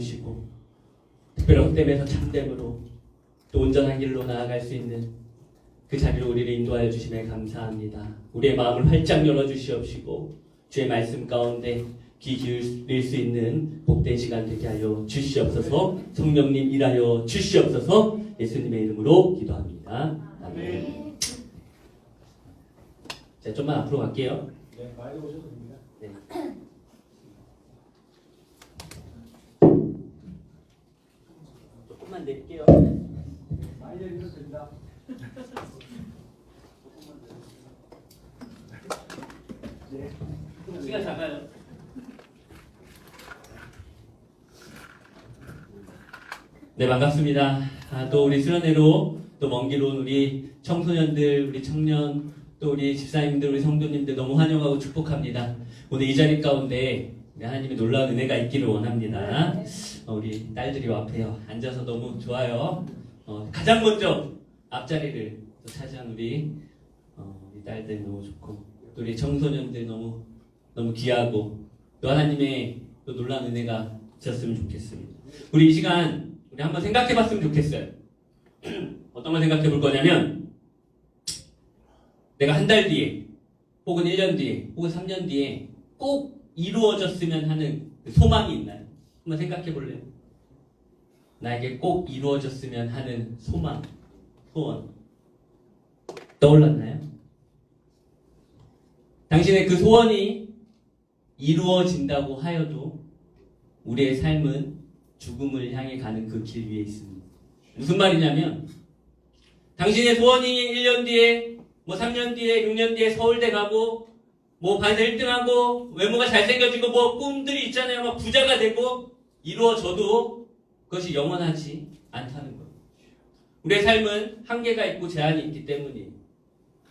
주시고 특별히 헛됨에서 참됨으로 또 온전한 길로 나아갈 수 있는 그 자리로 우리를 인도하여 주심에 감사합니다. 우리의 마음을 활짝 열어주시옵시고 주의 말씀 가운데 귀 기울일 수 있는 복된 시간 되게 하여 주시옵소서. 성령님 일하여 주시옵소서. 예수님의 이름으로 기도합니다. 아멘. 자, 좀만 앞으로 갈게요. 네, 많이 오셔도 됩니다. 네. 조금만 내릴게요. 많이 내리셔도 됩니다. 네. 키가 작아요. 네, 반갑습니다. 또 우리 수련회로 또 먼 길 온 우리 청소년들, 우리 청년, 또 우리 집사님들, 우리 성도님들 너무 환영하고 축복합니다. 오늘 이 자리 가운데 하나님의 놀라운 은혜가 있기를 원합니다. 우리 딸들이 앞에요. 앉아서 너무 좋아요. 가장 먼저 앞자리를 또 차지한 우리 딸들 너무 좋고 또 우리 청소년들 너무 귀하고 또 하나님의 또 놀라운 은혜가 있었으면 좋겠습니다. 우리 이 시간 우리 한번 생각해 봤으면 좋겠어요. 어떤 걸 생각해 볼 거냐면 내가 한 달 뒤에 혹은 1년 뒤에 혹은 3년 뒤에 꼭 이루어졌으면 하는 소망이 있나요? 한번 생각해 볼래요? 나에게 꼭 이루어졌으면 하는 소망, 소원 떠올랐나요? 당신의 그 소원이 이루어진다고 하여도 우리의 삶은 죽음을 향해 가는 그 길 위에 있습니다. 무슨 말이냐면 당신의 소원이 1년 뒤에 3년 뒤에 6년 뒤에 서울대 가고 반에서 1등하고 외모가 잘생겨지고 꿈들이 있잖아요. 막 부자가 되고 이루어져도 그것이 영원하지 않다는 거예요. 우리의 삶은 한계가 있고 제한이 있기 때문이에요.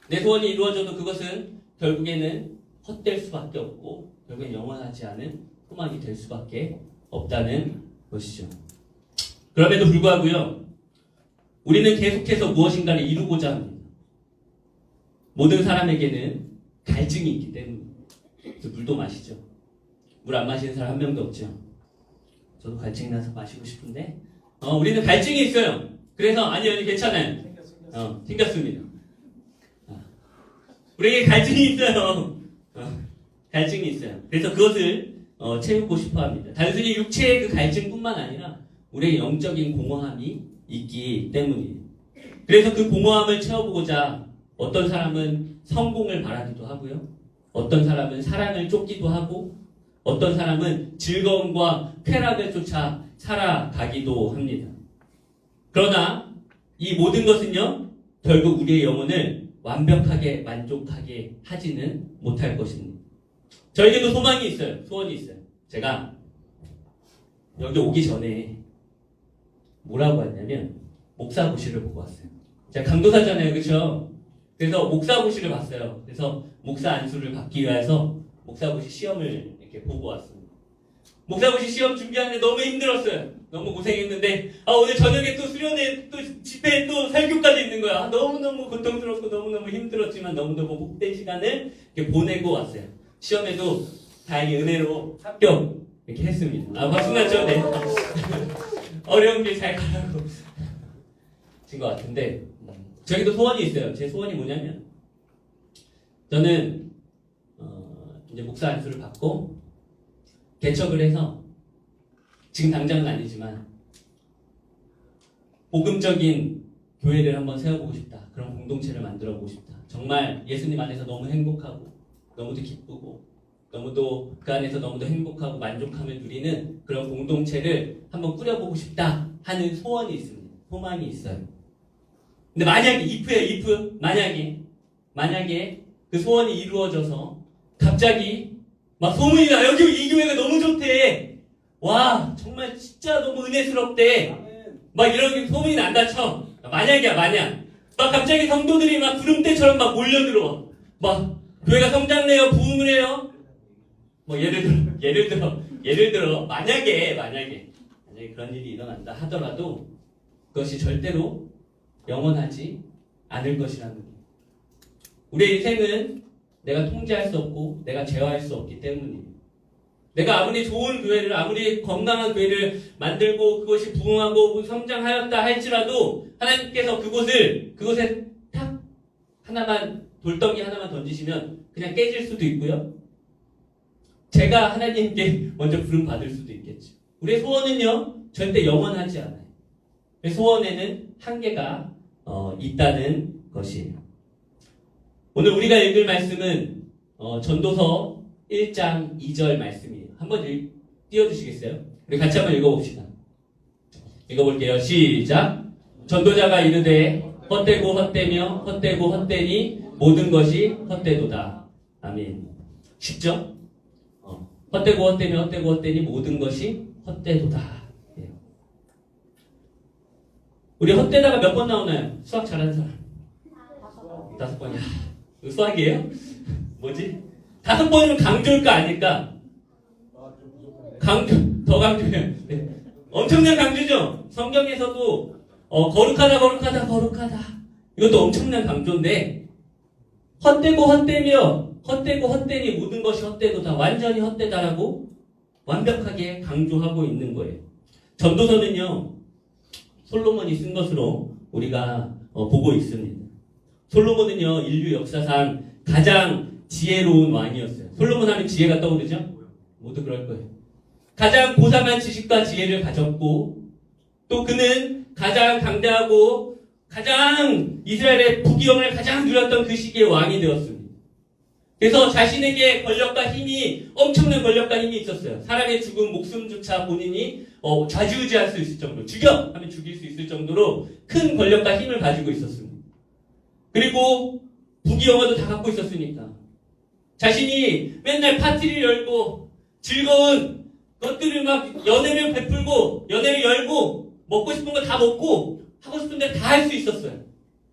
내 소원이 이루어져도 그것은 결국에는 헛될 수밖에 없고 결국엔 영원하지 않은 소망이 될 수밖에 없다는 것이죠. 그럼에도 불구하고요, 우리는 계속해서 무엇인가를 이루고자 합니다. 모든 사람에게는 갈증이 있기 때문에. 물도 마시죠. 물 안 마시는 사람 한 명도 없죠. 저도 갈증이 나서 마시고 싶은데 우리는 갈증이 있어요. 그래서 아니요 괜찮아요. 생겼습니다. 우리에게 갈증이 있어요. 갈증이 있어요. 그래서 그것을 채우고 싶어 합니다. 단순히 육체의 그 갈증뿐만 아니라 우리의 영적인 공허함이 있기 때문이에요. 그래서 그 공허함을 채워보고자 어떤 사람은 성공을 바라기도 하고요. 어떤 사람은 사랑을 쫓기도 하고 어떤 사람은 즐거움과 쾌락을 쫓아 살아가기도 합니다. 그러나 이 모든 것은요, 결국 우리의 영혼을 완벽하게 만족하게 하지는 못할 것입니다. 저에게도 소망이 있어요. 소원이 있어요. 제가 여기 오기 전에 뭐라고 했냐면 목사고시를 보고 왔어요. 제가 강도사잖아요. 그렇죠? 그래서 목사고시를 봤어요. 그래서 목사 안수를 받기 위해서 목사고시 시험을 이렇게 보고 왔습니다. 목사고시 시험 준비하는데 너무 힘들었어요. 너무 고생했는데 오늘 저녁에 또 수련회 또 집회에 또 설교까지 있는 거야. 너무너무 고통스럽고 너무너무 힘들었지만 너무너무 복된 시간을 이렇게 보내고 왔어요. 시험에도 다행히 은혜로 합격 이렇게 했습니다. 박수 났죠? 네. 어려운 길 잘 가라고 진 것 같은데 저에게도 소원이 있어요. 제 소원이 뭐냐면 저는 이제 목사 안수를 받고 개척을 해서 지금 당장은 아니지만 복음적인 교회를 한번 세워보고 싶다. 그런 공동체를 만들어보고 싶다. 정말 예수님 안에서 너무 행복하고 너무도 기쁘고 너무도 그 안에서 너무도 행복하고 만족함을 누리는 그런 공동체를 한번 꾸려보고 싶다 하는 소원이 있습니다. 소망이 있어요. 근데 만약에 if 만약에 그 소원이 이루어져서 갑자기 막 소문이 나. 여기 이 교회가 너무 좋대. 와 정말 진짜 너무 은혜스럽대. 막 이런 소문이 난다 쳐. 만약 막 갑자기 성도들이 막 구름대처럼 막 몰려들어와. 막 교회가 성장해요, 부흥을 해요. 예를 들어 만약에 그런 일이 일어난다 하더라도 그것이 절대로 영원하지 않을 것이라는 거예요. 우리의 인생은 내가 통제할 수 없고 내가 제어할 수 없기 때문이에요. 내가 아무리 좋은 교회를, 아무리 건강한 교회를 만들고 그것이 부흥하고 성장하였다 할지라도 하나님께서 그곳에 탁 하나만, 돌덩이 하나만 던지시면 그냥 깨질 수도 있고요. 제가 하나님께 먼저 부름 받을 수도 있겠죠. 우리의 소원은요, 절대 영원하지 않아요. 소원에는 한계가 있다는 것이에요. 오늘 우리가 읽을 말씀은 전도서 1장 2절 말씀이에요. 한번 띄워주시겠어요? 우리 같이 한번 읽어봅시다. 읽어볼게요. 시작. 전도자가 이르되 헛되고 헛되며 헛되고 헛되니 모든 것이 헛되도다. 아멘. 쉽죠? 헛되고 헛되며 헛되고 헛되니 모든 것이 헛되도다. 예. 우리 헛되다가 몇 번 나오나요? 수학 잘하는 사람? 5번이야. 이거 수학이에요? 뭐지? 5번이면 강조일까 아닐까? 더 강조해요. 네. 엄청난 강조죠? 성경에서도 거룩하다. 이것도 엄청난 강조인데 헛되고 헛되며 헛되고 헛되니 모든 것이 헛되도다. 완전히 헛되다라고 완벽하게 강조하고 있는 거예요. 전도서는요, 솔로몬이 쓴 것으로 우리가 보고 있습니다. 솔로몬은요, 인류 역사상 가장 지혜로운 왕이었어요. 솔로몬 하면 지혜가 떠오르죠? 모두 그럴 거예요. 가장 고상한 지식과 지혜를 가졌고, 또 그는 가장 강대하고 가장 이스라엘의 부귀영을 가장 누렸던 그 시기의 왕이 되었습니다. 그래서 자신에게 권력과 힘이, 엄청난 권력과 힘이 있었어요. 사람의 죽은 목숨조차 본인이 좌지우지할 수 있을 정도로, 죽여! 하면 죽일 수 있을 정도로 큰 권력과 힘을 가지고 있었습니다. 그리고 부귀영화도 다 갖고 있었으니까 자신이 맨날 파티를 열고 즐거운 것들을 막 연회를 베풀고 연회를 열고 먹고 싶은 거 다 먹고 하고 싶은 대로 다 할 수 있었어요.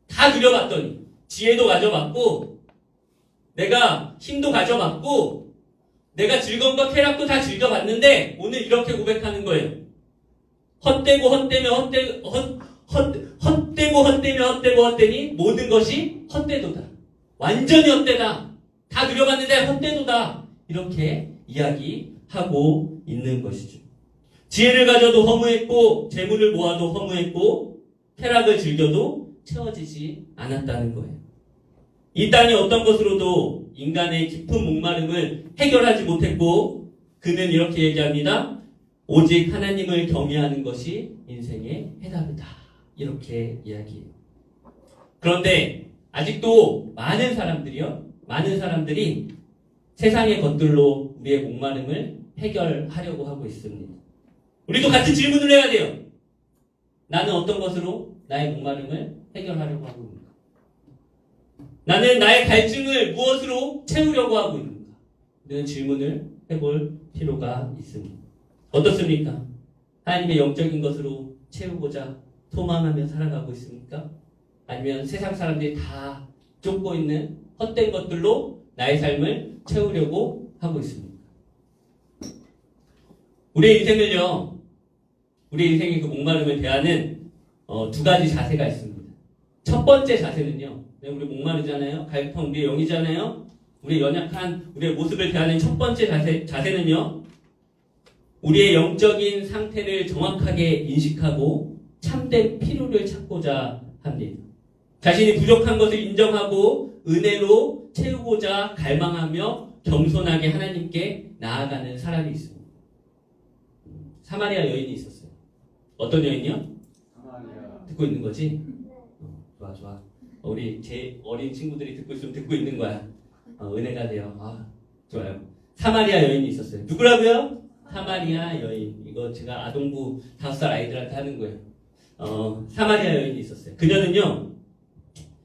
다 누려봤더니 지혜도 가져봤고 내가 힘도 가져봤고 내가 즐거움과 쾌락도 다 즐겨봤는데 오늘 이렇게 고백하는 거예요. 헛되고 헛되며 헛되니 모든 것이 헛되도다. 완전히 헛되다. 다 누려봤는데 헛되도다. 이렇게 이야기하고 있는 것이죠. 지혜를 가져도 허무했고 재물을 모아도 허무했고 쾌락을 즐겨도 채워지지 않았다는 거예요. 이 땅이 어떤 것으로도 인간의 깊은 목마름을 해결하지 못했고 그는 이렇게 얘기합니다. 오직 하나님을 경외하는 것이 인생의 해답이다. 이렇게 이야기해요. 그런데 아직도 많은 사람들이 세상의 것들로 우리의 목마름을 해결하려고 하고 있습니다. 우리도 같은 질문을 해야 돼요. 나는 어떤 것으로 나의 목마름을 해결하려고 하고 있는가? 나는 나의 갈증을 무엇으로 채우려고 하고 있는가? 이런 질문을 해볼 필요가 있습니다. 어떻습니까? 하나님의 영적인 것으로 채우고자 소망하며 살아가고 있습니까? 아니면 세상 사람들이 다 쫓고 있는 헛된 것들로 나의 삶을 채우려고 하고 있습니까? 우리의 인생의 그 목마름을 대하는 두 가지 자세가 있습니다. 첫 번째 자세는요, 우리 목마르잖아요. 갈팡 우리의 영이잖아요. 우리의 연약한 우리의 모습을 대하는 첫 번째 자세는요, 우리의 영적인 상태를 정확하게 인식하고 참된 필요를 찾고자 합니다. 자신이 부족한 것을 인정하고 은혜로 채우고자 갈망하며 겸손하게 하나님께 나아가는 사람이 있습니다. 사마리아 여인이 있었어요. 어떤 여인이요? 사마리아. 듣고 있는 거지? 좋아. 우리 제 어린 친구들이 듣고 있으면 듣고 있는 거야. 은혜가 돼요. 좋아요. 사마리아 여인이 있었어요. 누구라고요? 사마리아 여인. 이거 제가 아동부 5살 아이들한테 하는 거예요. 사마리아 여인이 있었어요. 그녀는요,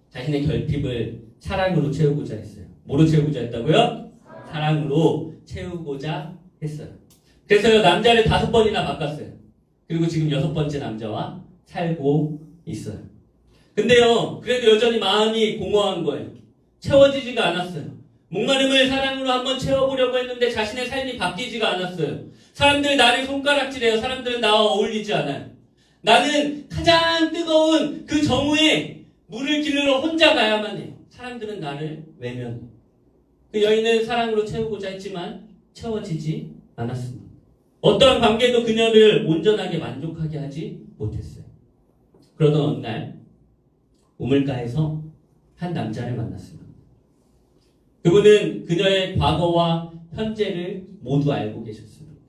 자신의 결핍을 사랑으로 채우고자 했어요. 뭐로 채우고자 했다고요? 사랑으로 채우고자 했어요. 그래서요, 남자를 5번이나 바꿨어요. 그리고 지금 6번째 남자와 살고 있어요. 근데요, 그래도 여전히 마음이 공허한 거예요. 채워지지가 않았어요. 목마름을 사랑으로 한번 채워보려고 했는데 자신의 삶이 바뀌지가 않았어요. 사람들 나를 손가락질해요. 사람들은 나와 어울리지 않아요. 나는 가장 뜨거운 그 정오에 물을 기르러 혼자 가야만 해요. 사람들은 나를 외면해요. 그 여인은 사랑으로 채우고자 했지만 채워지지 않았습니다. 어떠한 관계도 그녀를 온전하게 만족하게 하지 못했어요. 그러던 어느 날 우물가에서 한 남자를 만났습니다. 그분은 그녀의 과거와 현재를 모두 알고 계셨습니다.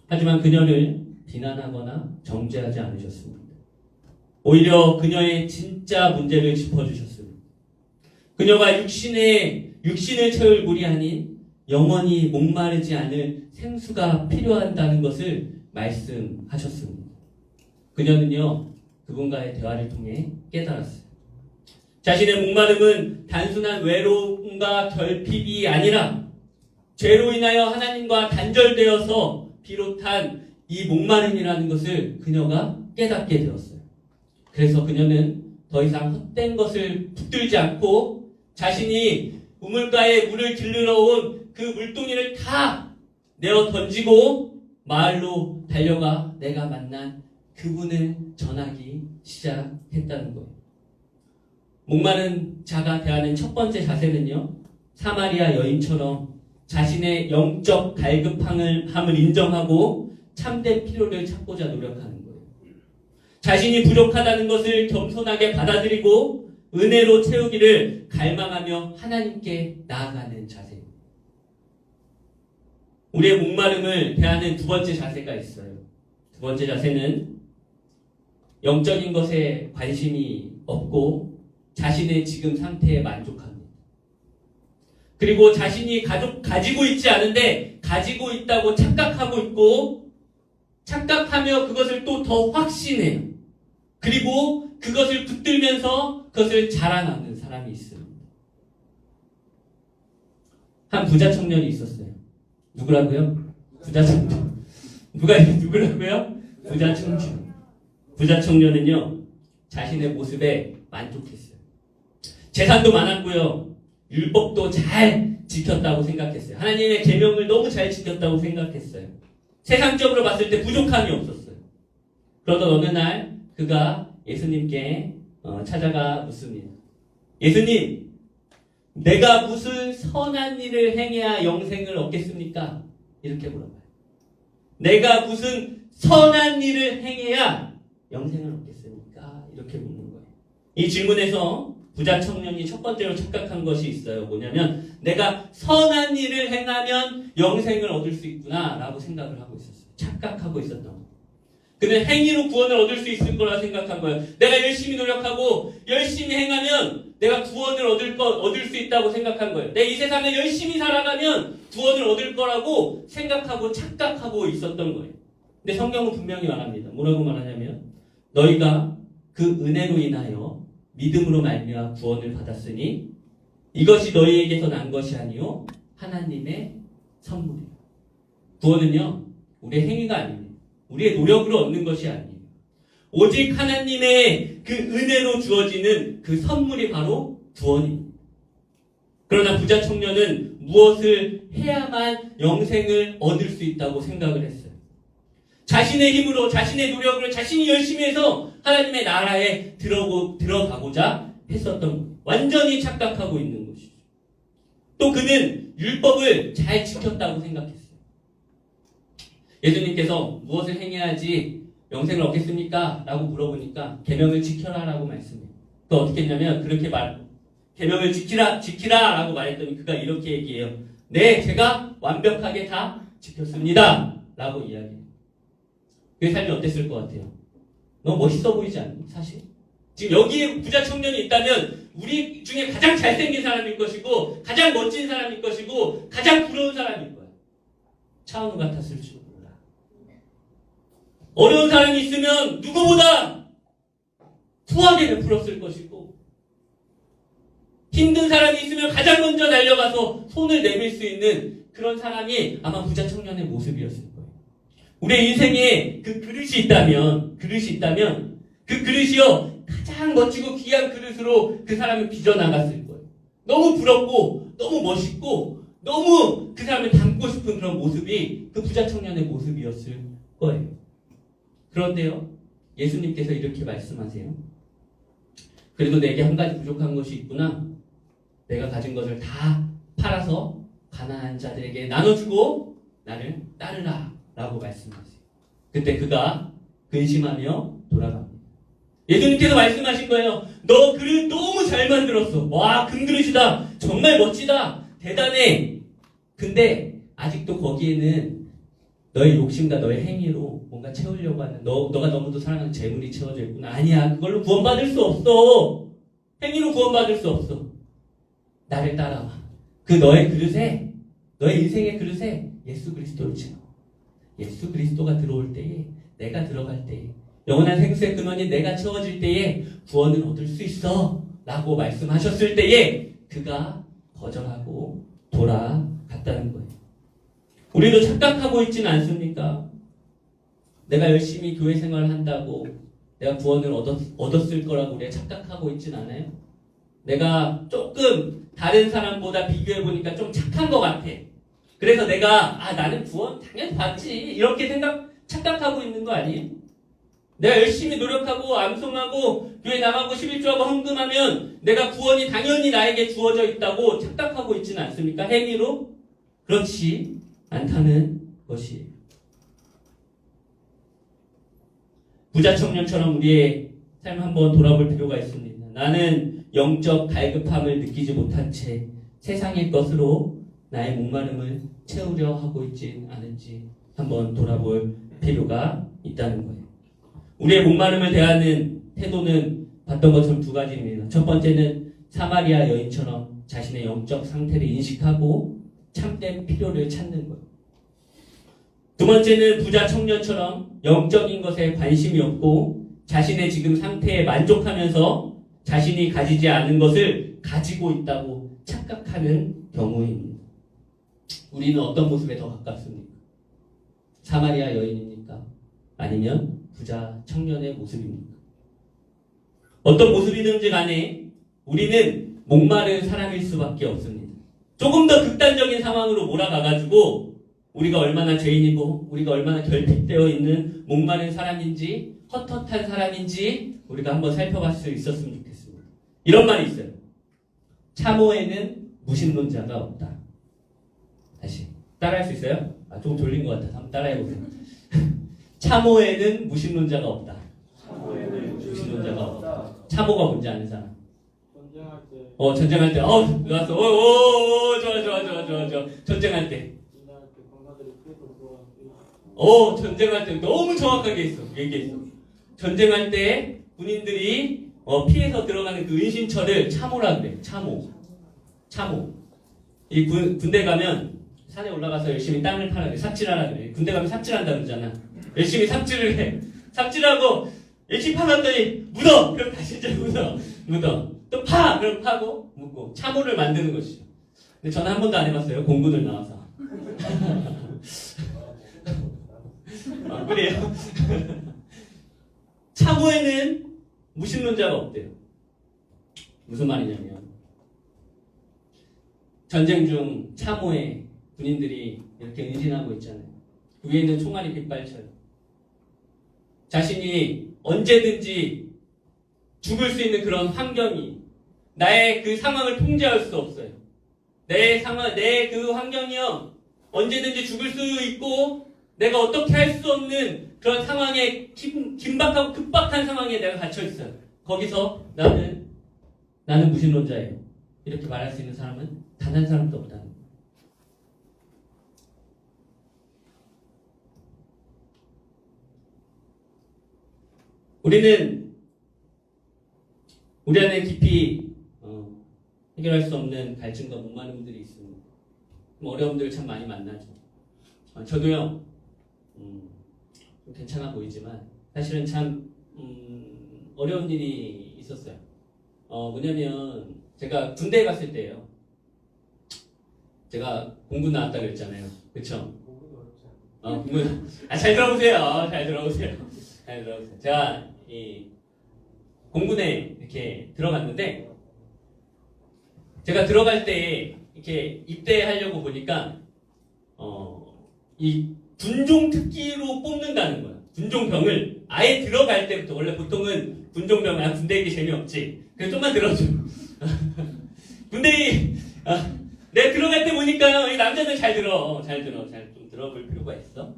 하지만 그녀를 비난하거나 정죄하지 않으셨습니다. 오히려 그녀의 진짜 문제를 짚어주셨습니다. 그녀가 육신을 채울 물이 아닌 영원히 목마르지 않을 생수가 필요한다는 것을 말씀하셨습니다. 그녀는요, 그분과의 대화를 통해 깨달았어요. 자신의 목마름은 단순한 외로움과 결핍이 아니라 죄로 인하여 하나님과 단절되어서 비롯한 이 목마름이라는 것을 그녀가 깨닫게 되었어요. 그래서 그녀는 더 이상 헛된 것을 붙들지 않고 자신이 우물가에 물을 길르러 온 그 물동이를 다 내어 던지고 마을로 달려가 내가 만난 그분을 전하기 시작했다는 거예요. 목마른 자가 대하는 첫 번째 자세는요, 사마리아 여인처럼 자신의 영적 갈급함을 인정하고 참된 필요를 찾고자 노력하는 거예요. 자신이 부족하다는 것을 겸손하게 받아들이고 은혜로 채우기를 갈망하며 하나님께 나아가는 자세입니다. 우리의 목마름을 대하는 두 번째 자세가 있어요. 두 번째 자세는 영적인 것에 관심이 없고 자신의 지금 상태에 만족합니다. 그리고 자신이 가지고 있지 않은데 가지고 있다고 착각하고 있고 착각하며 그것을 또 더 확신해요. 그리고 그것을 붙들면서 그것을 자랑하는 사람이 있습니다. 한 부자 청년이 있었어요. 누구라고요? 부자 청년. 누구라고요? 부자 청년. 부자 청년은요, 자신의 모습에 만족했어요. 재산도 많았고요. 율법도 잘 지켰다고 생각했어요. 하나님의 계명을 너무 잘 지켰다고 생각했어요. 세상적으로 봤을 때 부족함이 없었어요. 그러던 어느 날 그가 예수님께 찾아가 묻습니다. 예수님, 내가 무슨 선한 일을 행해야 영생을 얻겠습니까? 이렇게 물어봐요. 내가 무슨 선한 일을 행해야 영생을 얻겠습니까? 이렇게 묻는 거예요. 이 질문에서 부자 청년이 첫 번째로 착각한 것이 있어요. 뭐냐면 내가 선한 일을 행하면 영생을 얻을 수 있구나 라고 생각을 하고 있었어요. 착각하고 있었던 거예요. 그는 행위로 구원을 얻을 수 있을 거라 생각한 거예요. 내가 열심히 노력하고 열심히 행하면 내가 구원을 얻을 수 있다고 생각한 거예요. 내 이 세상에 열심히 살아가면 구원을 얻을 거라고 생각하고 착각하고 있었던 거예요. 근데 성경은 분명히 말합니다. 뭐라고 말하냐면 너희가 그 은혜로 인하여 믿음으로 말미암아 구원을 받았으니 이것이 너희에게서 난 것이 아니요 하나님의 선물이에요. 구원은요 우리의 행위가 아닙니다. 우리의 노력으로 얻는 것이 아니에요. 오직 하나님의 그 은혜로 주어지는 그 선물이 바로 구원입니다. 그러나 부자 청년은 무엇을 해야만 영생을 얻을 수 있다고 생각을 했어요. 자신의 힘으로 자신의 노력으로 자신이 열심히 해서 하나님의 나라에 들어가고자 했었던 거예요. 완전히 착각하고 있는 것이죠. 또 그는 율법을 잘 지켰다고 생각했어요. 예수님께서 무엇을 행해야지 영생을 얻겠습니까? 라고 물어보니까 계명을 지켜라 라고 말씀해요. 또 어떻게 했냐면 그렇게 계명을 지키라 라고 말했더니 그가 이렇게 얘기해요. 네, 제가 완벽하게 다 지켰습니다 라고 이야기해요. 그 삶이 어땠을 것 같아요? 너무 멋있어 보이지 않니? 사실 지금 여기에 부자 청년이 있다면 우리 중에 가장 잘생긴 사람일 것이고 가장 멋진 사람일 것이고 가장 부러운 사람일 거야. 차은우 같았을 줄 몰라. 어려운 사람이 있으면 누구보다 후하게 베풀었을 것이고 힘든 사람이 있으면 가장 먼저 달려가서 손을 내밀 수 있는 그런 사람이 아마 부자 청년의 모습이었을 거예요. 우리의 인생에 그 그릇이 있다면 그 그릇이요 가장 멋지고 귀한 그릇으로 그 사람을 빚어나갔을 거예요. 너무 부럽고 너무 멋있고 너무 그 사람을 닮고 싶은 그런 모습이 그 부자 청년의 모습이었을 거예요. 그런데요 예수님께서 이렇게 말씀하세요. 그래도 내게 한 가지 부족한 것이 있구나. 내가 가진 것을 다 팔아서 가난한 자들에게 나눠주고 나를 따르라 라고 말씀하세요. 그때 그가 근심하며 돌아갑니다. 예수님께서 말씀하신 거예요. 너 그릇 너무 잘 만들었어. 와, 금그릇이다. 정말 멋지다. 대단해. 근데 아직도 거기에는 너의 욕심과 너의 행위로 뭔가 채우려고 하는 너가 너무도 사랑하는 재물이 채워져 있구나. 아니야. 그걸로 구원받을 수 없어. 행위로 구원받을 수 없어. 나를 따라와. 그 너의 그릇에, 너의 인생의 그릇에 예수 그리스도를 채워. 예수 그리스도가 들어올 때에, 내가 들어갈 때에, 영원한 생수의 근원이 내가 채워질 때에 구원을 얻을 수 있어 라고 말씀하셨을 때에 그가 거절하고 돌아갔다는 거예요. 우리도 착각하고 있지는 않습니까? 내가 열심히 교회 생활을 한다고 내가 구원을 얻었을 거라고 우리가 착각하고 있지는 않아요? 내가 조금 다른 사람보다 비교해보니까 좀 착한 것 같아. 그래서 내가 나는 구원 당연히 받지 이렇게 착각하고 있는 거 아니에요? 내가 열심히 노력하고 암송하고 교회 나가고 11조하고 헌금하면 내가 구원이 당연히 나에게 주어져 있다고 착각하고 있지는 않습니까? 행위로? 그렇지 않다는 것이에요. 부자 청년처럼 우리의 삶 한번 돌아볼 필요가 있습니다. 나는 영적 갈급함을 느끼지 못한 채 세상의 것으로 나의 목마름을 채우려 하고 있지 않은지 한번 돌아볼 필요가 있다는 거예요. 우리의 목마름을 대하는 태도는 봤던 것처럼 두 가지입니다. 첫 번째는 사마리아 여인처럼 자신의 영적 상태를 인식하고 참된 필요를 찾는 것. 두 번째는 부자 청년처럼 영적인 것에 관심이 없고 자신의 지금 상태에 만족하면서 자신이 가지지 않은 것을 가지고 있다고 착각하는 경우입니다. 우리는 어떤 모습에 더 가깝습니까? 사마리아 여인입니까? 아니면 부자 청년의 모습입니까? 어떤 모습이든지 간에 우리는 목마른 사람일 수밖에 없습니다. 조금 더 극단적인 상황으로 몰아가가지고 우리가 얼마나 죄인이고 우리가 얼마나 결핍되어 있는 목마른 사람인지 헛헛한 사람인지 우리가 한번 살펴볼 수 있었으면 좋겠습니다. 이런 말이 있어요. 참호에는 무신론자가 없다. 다시 따라할 수 있어요? 좀 졸린 것 같아서 한번 따라해보세요. 참호에는 무신론자가 없다. 무신론자가 없다. 참호가 뭔지 아는 사람? 전쟁할 때. 전쟁할 때. 좋았어. 좋아. 전쟁할 때. 전쟁할 때 너무 정확하게 얘기했어. 전쟁할 때 군인들이 피해서 들어가는 그 은신처를 참호라 그래. 참호. 이 군대 가면 산에 올라가서 열심히 땅을 파라 그래. 삽질하라 그래. 군대 가면 삽질한다 그러잖아. 열심히 삽질을 해. 삽질하고 열심히 파놨더니 묻어. 그럼 다시 이제 묻어. 또 파. 그럼 파고 묻고 참호를 만드는 것이죠. 근데 저는 한 번도 안 해봤어요. 공군을 나와서. 그래요. 참호에는 무신론자가 없대요. 무슨 말이냐면 전쟁 중 참호에 군인들이 이렇게 은신하고 있잖아요. 그 위에는 총알이 빗발쳐요. 자신이 언제든지 죽을 수 있는 그런 환경이 나의 그 상황을 통제할 수 없어요. 내 그 환경이요 언제든지 죽을 수 있고 내가 어떻게 할 수 없는 그런 상황에 긴박하고 급박한 상황에 내가 갇혀 있어요. 거기서 나는 무신론자예요. 이렇게 말할 수 있는 사람은 단 한 사람도 없다는 거예요. 우리는 우리 안에 깊이 해결할 수 없는 갈증과 목마름들이 있습니다. 어려움들을 참 많이 만나죠. 저도요 괜찮아 보이지만 사실은 참 어려운 일이 있었어요. 뭐냐면 제가 군대에 갔을 때예요. 제가 공군 나왔다 그랬잖아요. 그쵸? 공군. 잘 들어보세요. 제가 이 공군에 이렇게 들어갔는데 제가 들어갈 때 이렇게 입대하려고 보니까 이 군종 특기로 뽑는다는 거야. 군종병을 아예 들어갈 때부터 원래 보통은 군종병 군대 얘기 재미없지. 그래서 좀만 들어줘. 군대 내가 들어갈 때 보니까 이 남자들 잘 들어. 좀 들어볼 필요가 있어?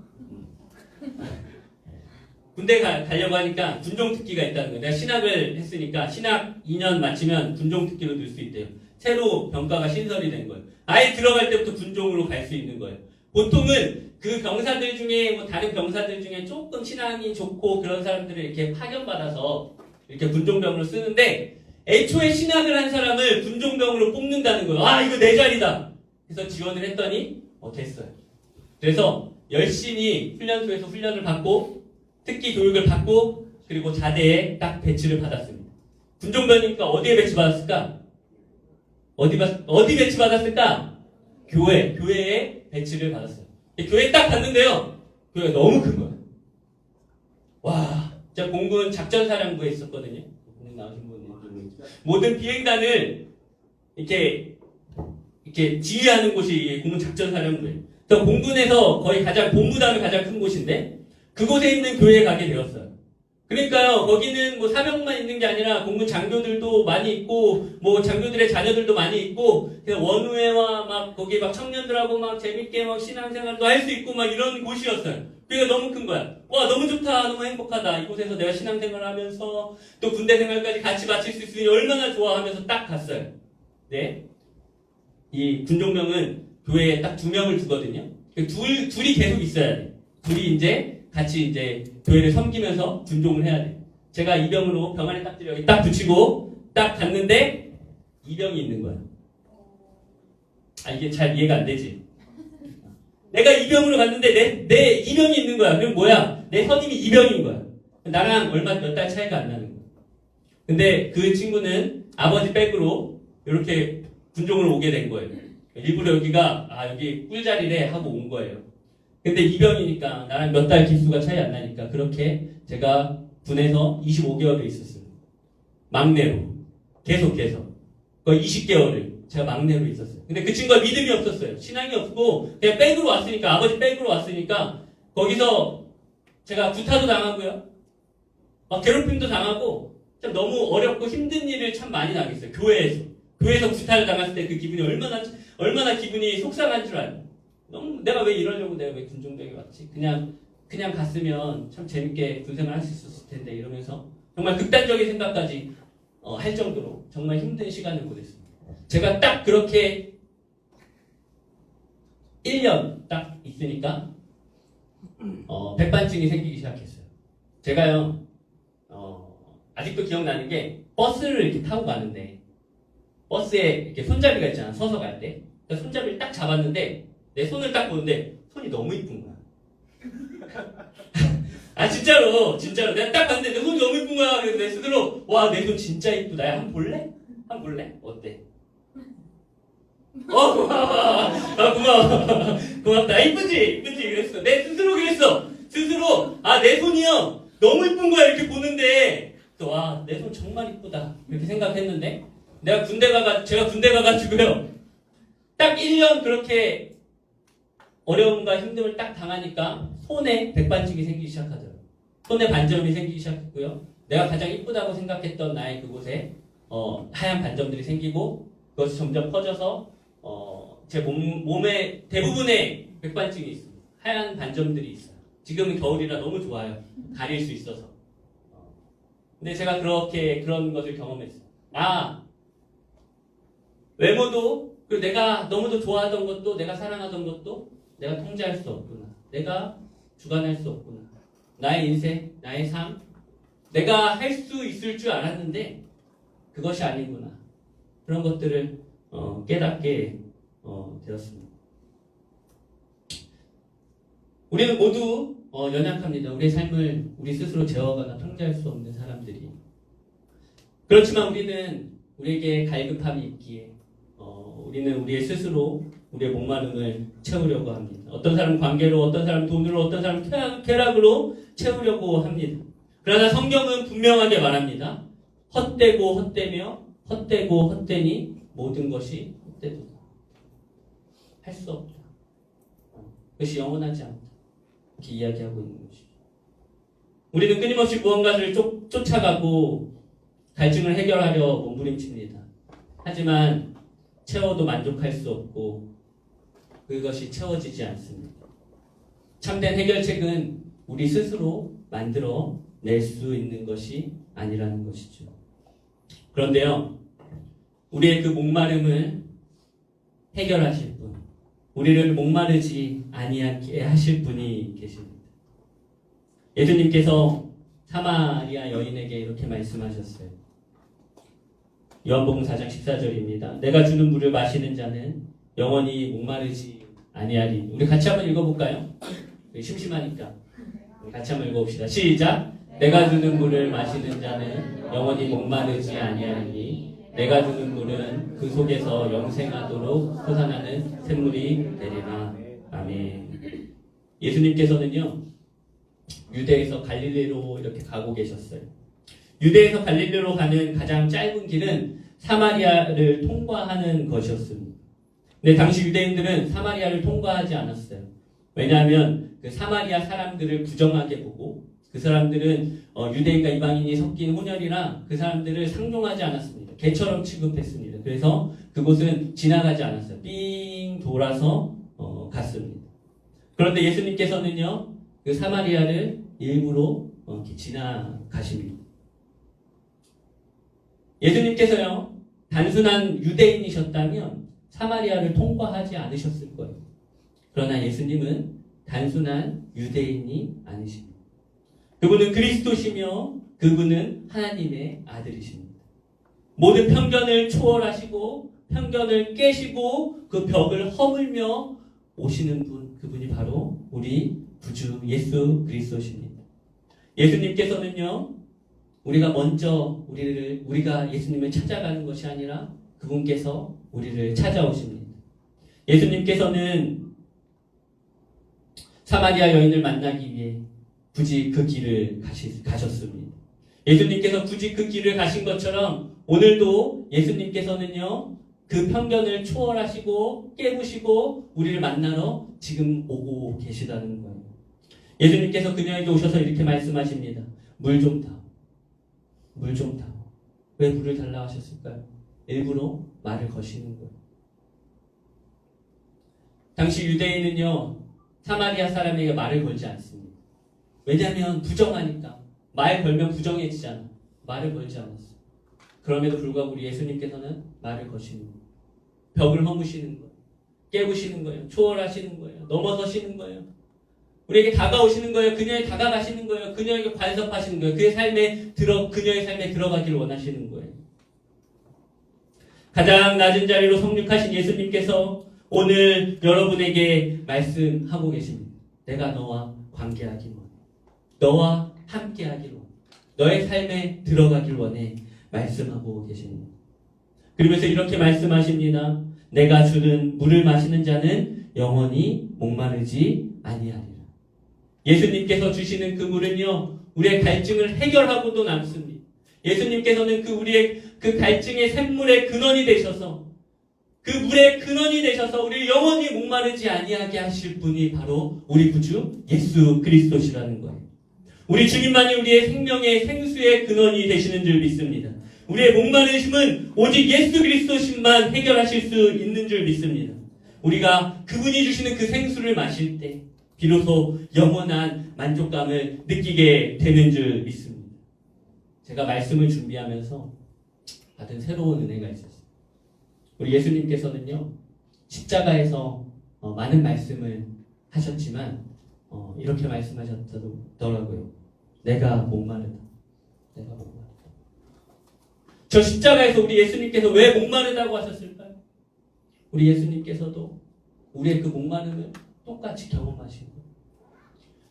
군대 가려고 하니까 군종특기가 있다는 거예요. 내가 신학을 했으니까 신학 2년 마치면 군종특기로 늘 수 있대요. 새로 병과가 신설이 된 거예요. 아예 들어갈 때부터 군종으로 갈 수 있는 거예요. 보통은 그 병사들 중에 뭐 다른 병사들 중에 조금 신앙이 좋고 그런 사람들을 이렇게 파견받아서 이렇게 군종병으로 쓰는데 애초에 신학을 한 사람을 군종병으로 뽑는다는 거예요. 아 이거 내 자리다. 그래서 지원을 했더니 됐어요. 그래서 열심히 훈련소에서 훈련을 받고 특기 교육을 받고 그리고 자대에 딱 배치를 받았습니다. 군종병이니까 어디에 배치받았을까? 어디 배치받았을까? 교회에 배치를 받았어요. 교회 딱 갔는데요. 교회가 너무 큰 거예요. 와, 제가 공군 작전사령부에 있었거든요. 공군 나오신 분이 모든 비행단을 이렇게 지휘하는 곳이 공군 작전사령부예요. 그래서 공군에서 거의 본부단이 가장 큰 곳인데 그곳에 있는 교회에 가게 되었어요. 그러니까요, 거기는 뭐 사병만 있는 게 아니라 공군 장교들도 많이 있고, 뭐 장교들의 자녀들도 많이 있고, 그냥 원우회와 막 거기 막 청년들하고 막 재밌게 막 신앙생활도 할 수 있고 막 이런 곳이었어요. 그러니까 너무 큰 거야. 와, 너무 좋다, 너무 행복하다. 이곳에서 내가 신앙생활 하면서 또 군대 생활까지 같이 마칠 수 있으니 얼마나 좋아하면서 딱 갔어요. 네. 이 군종병은 교회에 딱 2명을 두거든요. 둘이 계속 있어야 돼. 둘이 이제 같이 이제 교회를 섬기면서 군종을 해야 돼. 제가 이병으로 병아리 딱지를 여기 딱 붙이고 딱 갔는데 이병이 있는 거야. 아 이게 잘 이해가 안 되지. 내가 이병으로 갔는데 내 이병이 있는 거야. 그럼 뭐야? 내 선임이 이병인 거야. 나랑 몇 달 차이가 안 나는 거야. 근데 그 친구는 아버지 백으로 이렇게 군종을 오게 된 거예요. 일부러 여기가 여기 꿀자리래 하고 온 거예요. 근데 이병이니까 나랑 몇 달 기수가 차이 안 나니까 그렇게 제가 군에서 25개월을 있었어요. 막내로. 계속해서. 거의 20개월을 제가 막내로 있었어요. 근데 그 친구가 믿음이 없었어요. 신앙이 없고 그냥 백으로 왔으니까 아버지 백으로 왔으니까 거기서 제가 구타도 당하고요. 막 괴롭힘도 당하고 참 너무 어렵고 힘든 일을 참 많이 당했어요. 교회에서 구타를 당했을 때 그 기분이 얼마나 기분이 속상한 줄 알아요. 너무 내가 왜 이러려고 내가 왜 군종병에 왔지? 그냥 갔으면 참 재밌게 군생활 할 수 있었을 텐데 이러면서 정말 극단적인 생각까지 할 정도로 정말 힘든 시간을 보냈습니다. 제가 딱 그렇게 1년 딱 있으니까 백반증이 생기기 시작했어요. 제가요 아직도 기억나는 게 버스를 이렇게 타고 가는데 버스에 이렇게 손잡이가 있잖아. 서서 갈 때. 그러니까 손잡이를 딱 잡았는데 내 손을 딱 보는데 손이 너무 이쁜 거야. 아 진짜로 내가 딱 봤는데 내 손이 너무 이쁜 거야. 그래서 내 스스로 와 내 손 진짜 이쁘다. 야, 한번 볼래? 어때? 고마워. 고맙다. 이쁘지? 그랬어. 내 스스로 그랬어. 내 손이요 너무 이쁜 거야. 이렇게 보는데 와 내 손 정말 이쁘다. 이렇게 생각했는데 제가 군대 가가지고요 딱 1년 그렇게 어려움과 힘듦을 딱 당하니까 손에 백반증이 생기기 시작하더라고요. 손에 반점이 생기기 시작했고요. 내가 가장 이쁘다고 생각했던 나의 그곳에 하얀 반점들이 생기고 그것이 점점 커져서 제 몸에 대부분의 백반증이 있습니다. 하얀 반점들이 있어요. 지금은 겨울이라 너무 좋아요. 가릴 수 있어서. 근데 제가 그런 것을 경험했어요. 외모도 그리고 내가 너무도 좋아하던 것도 내가 사랑하던 것도 내가 통제할 수 없구나. 내가 주관할 수 없구나. 나의 인생, 나의 삶, 내가 할 수 있을 줄 알았는데 그것이 아니구나. 그런 것들을 깨닫게 되었습니다. 우리는 모두 연약합니다. 우리의 삶을 우리 스스로 제어하거나 통제할 수 없는 사람들이. 그렇지만 우리에게 갈급함이 있기에 우리는 우리의 스스로 우리의 목마름을 채우려고 합니다. 어떤 사람은 관계로, 어떤 사람은 돈으로, 어떤 사람은 쾌락으로 채우려고 합니다. 그러나 성경은 분명하게 말합니다. 헛되고 헛되며 헛되고 헛되니 모든 것이 헛되도다. 할 수 없다. 그것이 영원하지 않다. 이렇게 이야기하고 있는 것이죠. 우리는 끊임없이 무언가를 쫓아가고 갈증을 해결하려 몸부림칩니다. 하지만 채워도 만족할 수 없고 그것이 채워지지 않습니다. 참된 해결책은 우리 스스로 만들어 낼 수 있는 것이 아니라는 것이죠. 그런데요, 우리의 그 목마름을 해결하실 분, 우리를 목마르지 아니하게 하실 분이 계십니다. 예수님께서 사마리아 여인에게 이렇게 말씀하셨어요. 요한복음 4장 14절입니다. 내가 주는 물을 마시는 자는 영원히 목마르지 아니하리. 우리 같이 한번 읽어볼까요? 심심하니까 우리 같이 한번 읽어봅시다. 시작. 내가 주는 물을 마시는 자는 영원히 목마르지 아니하리니 내가 주는 물은 그 속에서 영생하도록 솟아나는 샘물이 되리라. 아멘. 예수님께서는요, 유대에서 갈릴리로 이렇게 가고 계셨어요. 유대에서 갈릴리로 가는 가장 짧은 길은 사마리아를 통과하는 것이었습니다. 근데 당시 유대인들은 사마리아를 통과하지 않았어요. 왜냐하면 그 사마리아 사람들을 부정하게 보고 그 사람들은 유대인과 이방인이 섞인 혼혈이라 그 사람들을 상종하지 않았습니다. 개처럼 취급했습니다. 그래서 그곳은 지나가지 않았어요. 삥 돌아서 갔습니다. 그런데 예수님께서는요, 그 사마리아를 일부러 이렇게 지나가십니다. 예수님께서요, 단순한 유대인이셨다면 사마리아를 통과하지 않으셨을 거예요. 그러나 예수님은 단순한 유대인이 아니십니다. 그분은 그리스도시며 그분은 하나님의 아들이십니다. 모든 편견을 초월하시고 편견을 깨시고 그 벽을 허물며 오시는 분, 그분이 바로 우리 구주 예수 그리스도십니다. 예수님께서는요, 우리가 예수님을 찾아가는 것이 아니라 그분께서 우리를 찾아오십니다. 예수님께서는 사마리아 여인을 만나기 위해 굳이 그 길을 가셨습니다. 예수님께서 굳이 그 길을 가신 것처럼 오늘도 예수님께서는요, 그 편견을 초월하시고 깨부시고 우리를 만나러 지금 오고 계시다는 거예요. 예수님께서 그녀에게 오셔서 이렇게 말씀하십니다. 물 좀 타. 물 좀 타. 왜 물을 달라 하셨을까요? 일부러 말을 거시는 거예요. 당시 유대인은요, 사마리아 사람에게 말을 걸지 않습니다. 왜냐하면 부정하니까. 말 걸면 부정해지잖아. 말을 걸지 않았어요. 그럼에도 불구하고 우리 예수님께서는 말을 거시는 거예요. 벽을 허무시는 거예요. 깨부시는 거예요. 초월하시는 거예요. 넘어서시는 거예요. 우리에게 다가오시는 거예요. 그녀에 다가가시는 거예요. 그녀에게 간섭하시는 거예요. 그녀의 삶에 들어가기를 원하시는 거예요. 가장 낮은 자리로 성육하신 예수님께서 오늘 여러분에게 말씀하고 계십니다. 내가 너와 관계하길 원해. 너와 함께하길 원해. 너의 삶에 들어가길 원해. 말씀하고 계십니다. 그러면서 이렇게 말씀하십니다. 내가 주는 물을 마시는 자는 영원히 목마르지 아니하리라. 예수님께서 주시는 그 물은요, 우리의 갈증을 해결하고도 남습니다. 예수님께서는 우리의 그 갈증의 샘물의 근원이 되셔서 그 물의 근원이 되셔서 우리를 영원히 목마르지 아니하게 하실 분이 바로 우리 구주 예수 그리스도시라는 거예요. 우리 주님만이 우리의 생명의 생수의 근원이 되시는 줄 믿습니다. 우리의 목마르심은 오직 예수 그리스도심만 해결하실 수 있는 줄 믿습니다. 우리가 그분이 주시는 그 생수를 마실 때 비로소 영원한 만족감을 느끼게 되는 줄 믿습니다. 제가 말씀을 준비하면서 받은 새로운 은혜가 있었어요. 우리 예수님께서는요, 십자가에서 많은 말씀을 하셨지만 이렇게 말씀하셨더라고요. 내가 목마르다. 내가 목마르다. 저 십자가에서 우리 예수님께서 왜 목마르다고 하셨을까요? 우리 예수님께서도 우리의 그 목마름을 똑같이 경험하신 거예요.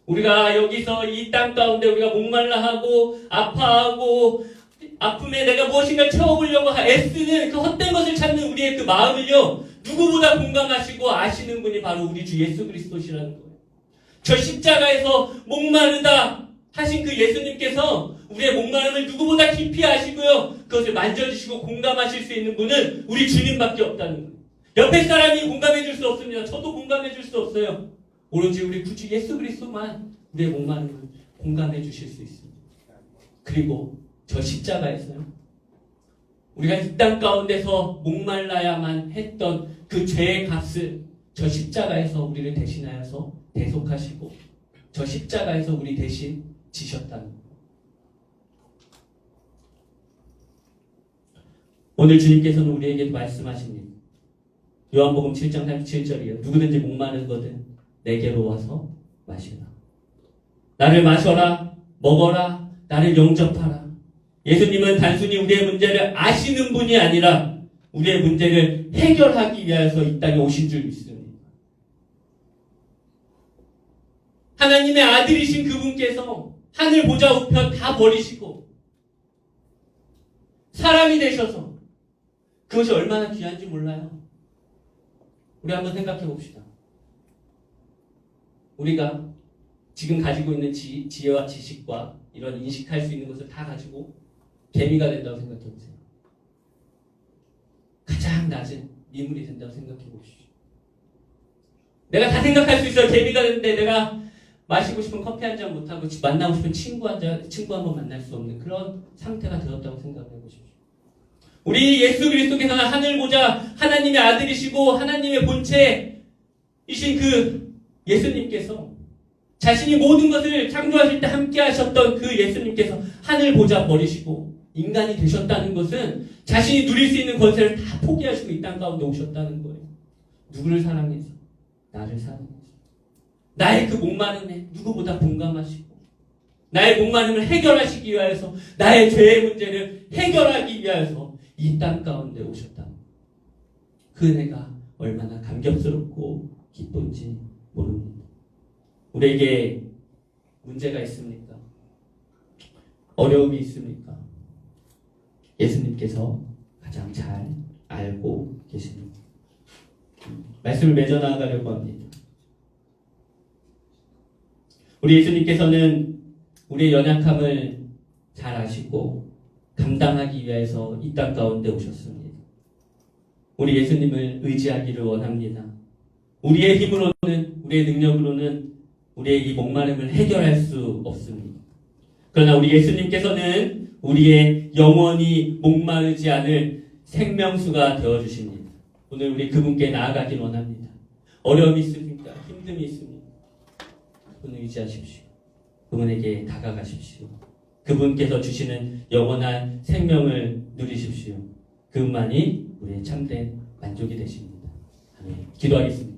우리가 여기서 이 땅 가운데 우리가 목말라하고 아파하고 아픔에 내가 무엇인가 채워보려고 애쓰는 그 헛된 것을 찾는 우리의 그 마음을요, 누구보다 공감하시고 아시는 분이 바로 우리 주 예수 그리스도시라는 거예요. 저 십자가에서 목마르다 하신 그 예수님께서 우리의 목마름을 누구보다 깊이 아시고요, 그것을 만져주시고 공감하실 수 있는 분은 우리 주님밖에 없다는 거예요. 옆에 사람이 공감해 줄 수 없습니다. 저도 공감해 줄 수 없어요. 오로지 우리 구주 예수 그리스도만 우리의 목마름을 공감해 주실 수 있습니다. 그리고 저 십자가에서요, 우리가 이 땅 가운데서 목말라야만 했던 그 죄의 값을 저 십자가에서 우리를 대신하여서 대속하시고 저 십자가에서 우리 대신 지셨다는 거예요. 오늘 주님께서는 우리에게 말씀하십니다. 요한복음 7장 37절이에요. 누구든지 목마르거든 내게로 와서 마시라. 나를 마셔라, 먹어라, 나를 영접하라. 예수님은 단순히 우리의 문제를 아시는 분이 아니라 우리의 문제를 해결하기 위해서 이 땅에 오신 줄 믿습니다. 하나님의 아들이신 그분께서 하늘 보좌 우편 다 버리시고 사람이 되셔서 그것이 얼마나 귀한지 몰라요. 우리 한번 생각해 봅시다. 우리가 지금 가지고 있는 지혜와 지식과 이런 인식할 수 있는 것을 다 가지고 개미가 된다고 생각해 보세요. 가장 낮은 미물이 된다고 생각해 보십시오. 내가 다 생각할 수 있어요. 개미가 됐는데 내가 마시고 싶은 커피 한 잔 못하고 만나고 싶은 친구 한 번 만날 수 없는 그런 상태가 되었다고 생각해 보십시오. 우리 예수 그리스도께서는 하늘 보좌 하나님의 아들이시고 하나님의 본체이신 그 예수님께서 자신이 모든 것을 창조하실 때 함께 하셨던 그 예수님께서 하늘 보좌 버리시고 인간이 되셨다는 것은 자신이 누릴 수 있는 권세를 다 포기하시고 이 땅 가운데 오셨다는 거예요. 누구를 사랑해서? 나를 사랑해서. 나의 그 목마름에 누구보다 공감하시고 나의 목마름을 해결하시기 위하여서 나의 죄의 문제를 해결하기 위하여서 이 땅 가운데 오셨다. 그 은혜가 얼마나 감격스럽고 기쁜지 모릅니다. 우리에게 문제가 있습니까? 어려움이 있습니까? 예수님께서 가장 잘 알고 계십니다. 말씀을 맺어 나가려고 합니다. 우리 예수님께서는 우리의 연약함을 잘 아시고 감당하기 위해서 이 땅 가운데 오셨습니다. 우리 예수님을 의지하기를 원합니다. 우리의 힘으로는 우리의 능력으로는 우리의 이 목마름을 해결할 수 없습니다. 그러나 우리 예수님께서는 우리의 영원히 목마르지 않을 생명수가 되어주십니다. 오늘 우리 그분께 나아가길 원합니다. 어려움이 있습니까? 힘듦이 있습니까? 그분을 의지하십시오. 그분에게 다가가십시오. 그분께서 주시는 영원한 생명을 누리십시오. 그분만이 우리의 참된 만족이 되십니다. 아멘. 기도하겠습니다.